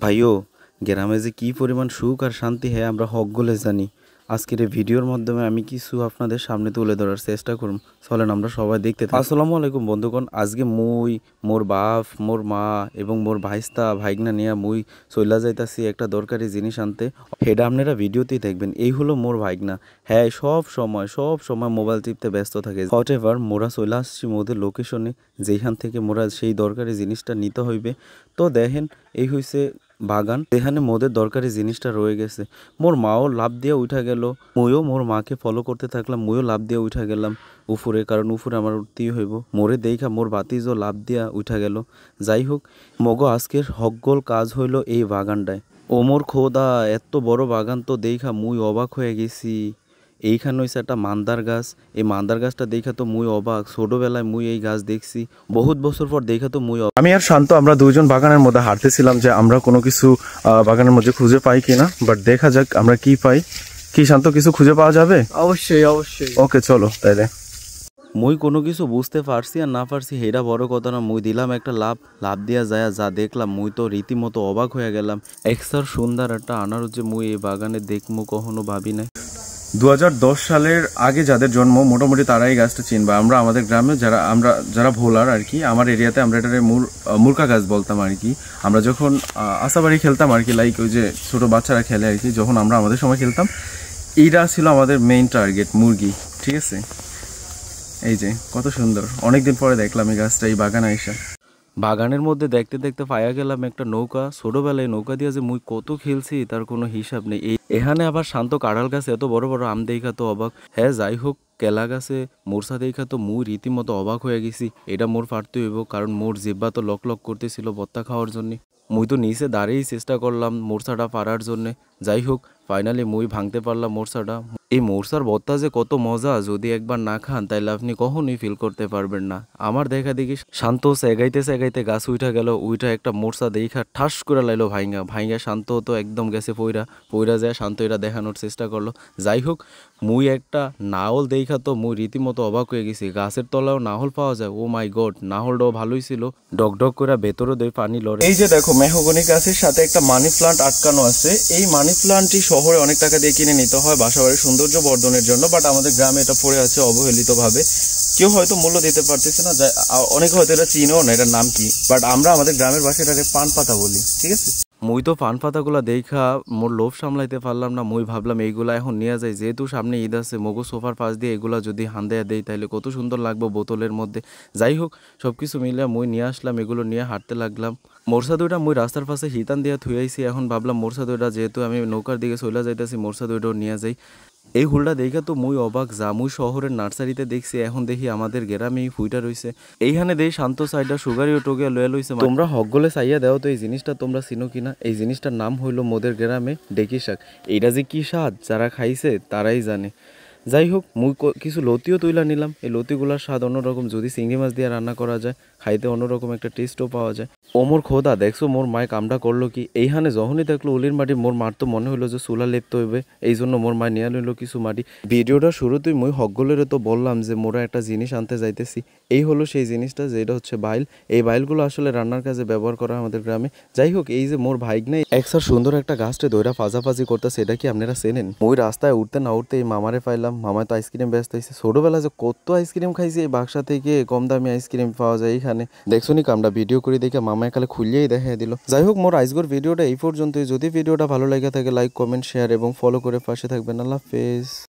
ভাইও গ্রামে যে কি পরিমাণ সুখ আর শান্তি হয় আমরা সকলে জানি। আজকের এই ভিডিওর মাধ্যমে আমি কিছু আপনাদের সামনে তুলে ধরার চেষ্টা করব। চলেন আমরা সবাই দেখতে থাকি। আসসালামু আলাইকুম বন্ধুগণ, আজকে মুই মোর বাপ মোর মা এবং মোর ভাইস্তা ভাইগনা নিয়ে মুই চইলা যাইতাছি একটা দরকারি জিনিস আনতে। হেডা আপনারা ভিডিওতেই দেখবেন। এই হলো মোর ভাইগনা। হ্যাঁ, সব সময় মোবাইল টিপতে ব্যস্ত থাকে। হোয়াট এভার, মোরা চলে আসছি মোদের লোকেশনে, যেখান থেকে মোরা সেই দরকারি জিনিসটা নিতে হইবে। তো দেখেন, এই হইছে বাগান, যেখানে মোদের দরকারি জিনিসটা রয়ে গেছে। মোর মাও লাভ দিয়ে উঠা গেল, মুইও মোর মাকে ফলো করতে থাকলাম, মুইও লাভ দিয়ে উঠা গেলাম উপরে, কারণ উপরে আমার উঠতেই হইব। মোরে দেখা মোর বাতিজও লাভ দিয়া উঠা গেল। যাই হোক, মগো আজকের হকগোল কাজ হইল এই বাগানটায়। ও মোর খোদা, এত বড় বাগান তো দেখা মুই অবাক হয়ে গেছি। এইখানে হইছে একটা মান্দার গাছ। এই মান্দার গাছটা দেখা তো মুই অবাক। ছোটবেলায় মুই এই গাছ দেখছি, বহুত বছর পর দেখা তো মুই আমি আর শান্ত আমরা দুইজন বাগানের মধ্যে হাঁটতেছিলাম যে আমরা কোনো কিছু বাগানের মধ্যে খুঁজে পাই কিনা। বাট দেখা যাক আমরা কি পাই। কি শান্ত, কিছু খুঁজে পাওয়া যাবে? অবশ্যই অবশ্যই। ওকে চলো তাইলে। মুই কোনো কিছু বুঝতে পারছি আর না পারছি হেরা বড় কথা না, মুই দিলাম একটা লাভ দিয়া যায়, যা দেখলাম মুই তো রীতিমতো অবাক হয়ে গেলাম। এক্সার সুন্দর একটা আনারস যে মুই এই বাগানে দেখমু কখনো ভাবি নাই। 2010 সালের আগে যাদের জন্ম মোটামুটি তারাই এই গাছটা চিনবা। আমরা আমাদের গ্রামে যারা ভোলার আর কি, আমার এরিয়াতে আমরা এটারে মুরকা গাছ বলতাম আর কি। আমরা যখন আশাবাড়ি খেলতাম আর কি, লাইক ওই যে ছোট বাচ্চারা খেলে আর কি, যখন আমরা আমাদের সময় খেলতাম, এইটা ছিল আমাদের মেইন টার্গেট, মুরগি। ঠিক আছে, এই যে কত সুন্দর, অনেকদিন পরে দেখলাম এই গাছটা এই বাগানে এসে। বাগানের মধ্যে দেখতে দেখতে পাইয়া গেলাম একটা নৌকা। ছোটবেলায় নৌকা দিয়ে যে মুই কত খেলছি তার কোনো হিসাব নেই। এখানে আবার শান্ত কাঁড়াল গাছে এত বড় বড় আম দেখা তো অবাক। হ্যাঁ যাই হোক, কেলা গাছে মোরসা দেখা তো মুই রীতিমতো অবাক হয়ে গেছি। এটা মোর পারতে হইব, কারণ মোর জিব্বা তো লক লক করতেছিল বত্তা খাওয়ার জন্য। মুই তো নিচে দাঁড়িয়েই চেষ্টা করলাম মোরসাটা পারার জন্যে। যাই হোক, ফাইনালি মুই ভাঙতে পারলাম মোরসাটা। এই মোরসার ভর্তা যে কত মজা, যদি একবার না খান তাইলে আপনি কখনোই ফিল করতে পারবেন না। আমার দেখা দেখি শান্ত সেগাইতে গাছ উঠা গেল, উইঠা একটা মোরসা দেখা ঠাস করে লাইলো ভাইঙ্গা শান্ত তো একদম গেছে পইরা যায়। শান্ত এটা দেখানোর চেষ্টা করলো। যাই হোক, মুই একটা নাহল দেখা তো মুই রীতিমতো অবাক হয়ে গেছি। গাছের তলাও নাহল পাওয়া যায়, ও মাই গড। নাহলটাও ভালোই ছিল, ডক করে ভেতরে দেয় পানি লড়ে। এই যে দেখো, মেহগনি গাছের সাথে একটা মানি প্লান্ট আটকানো আছে। এই মানি প্লান্টটি শহরে অনেক টাকা দিয়ে কিনে নিতে হয় বাসাবাড়ির সৌন্দর্য বর্ধনের জন্য, বাট আমাদের গ্রামে এটা পড়ে আছে অবহেলিতভাবে। কেউ হয়তো মূল্য দিতে পারতেছে না, অনেকে হয়তো এটা চিনেও না এটার নাম কি, বাট আমরা আমাদের গ্রামের ভাষায় এটাকে পান পাতা বলি। ঠিক আছে, মুই তো পান পাতাগুলা দেখা মোর লোভ সামলাইতে পারলাম না। মুই ভাবলাম এইগুলা এখন নিয়ে যাই, যেহেতু সামনে ঈদ আছে, মগো সোফার পাশ দিয়ে এগুলা যদি হান্দাইয়া দেই তাহলে কত সুন্দর লাগবে বোতলের মধ্যে। যাই হোক, সবকিছু মিলিয়ে মুই নিয়ে আসলাম, এগুলো নিয়ে হাঁটতে লাগলাম। মোরসা দুইটা মুই রাস্তার পাশে হিতান দিয়া থুয়াইছি। এখন ভাবলাম মোরসা দুইটা যেহেতু আমি নৌকার দিকে চলে যাইতেছি, মোরসা দুইটাও নিয়ে যাই। এই হুলটা দেখা তো মুই অবাক। যা মুই শহরের নার্সারিতে দেখছি, এখন দেখি আমাদের গ্রামেই ফুইটা রইছে। এইখানে দেই শান্ত সাইডা সুগারিও টোগিয়া লয়ে লইছে। তোমরা হকগলে চাইয়া দেও তো এই জিনিসটা তোমরা চিনো কিনা। এই জিনিসটার নাম হইলো মোদের গ্রামে ডেকি শাক। এইটা যে কি স্বাদ, যারা খাইছে তারাই জানে। যাই হোক, মুই কিছু লতিও তুইলা নিলাম। এই লতিগুলার স্বাদ অন্যরকম, যদি চিংড়ি মাছ দিয়ে রান্না করা যায় খাইতে অন্যরকম একটা টেস্টও পাওয়া যায়। ও মোর খোদা, দেখছো মোর মায় কামটা করলো কি। এইখানে যখনই দেখলো উলির মাটি, মোর মার তো মনে হইলো যে চুলা লেপতে হইবে, এই জন্য মোর মায় নিয়ে নিল কিছু মাটি। ভিডিওটা শুরুতেই মুই হকগলের তো বললাম যে মোরা একটা জিনিস আনতে যাইতেছি। এই হলো সেই জিনিসটা, যেটা হচ্ছে বাইল। এই বাইলগুলো আসলে রান্নার কাজে ব্যবহার করা আমাদের গ্রামে। যাই হোক, এই যে মোর ভাইগনাই একসার সুন্দর একটা গাছটা দইরা ফাজাফাজি করতেছে, এটা কি আপনারা চেনেন? মুই রাস্তায় উঠতে না উঠতে এই মামারে পাইলাম। মামায় তো আইসক্রিম ব্যস্ত হয়েছে। ছোটবেলা যে কত আইসক্রিম খাইছি, এই বাক্সা থেকে কম দামি আইসক্রিম পাওয়া যায় এইখানে। দেখছো নি কামটা ভিডিও করে দেখে মামায় খালে খুলিয়েই দেখাই দিল। যাই হোক, মোর আজকের ভিডিওটা এই পর্যন্তই। যদি ভিডিওটা ভালো লাগে থাকে লাইক কমেন্ট শেয়ার এবং ফলো করে পাশে থাকবেন। আল্লাহ হাফেজ।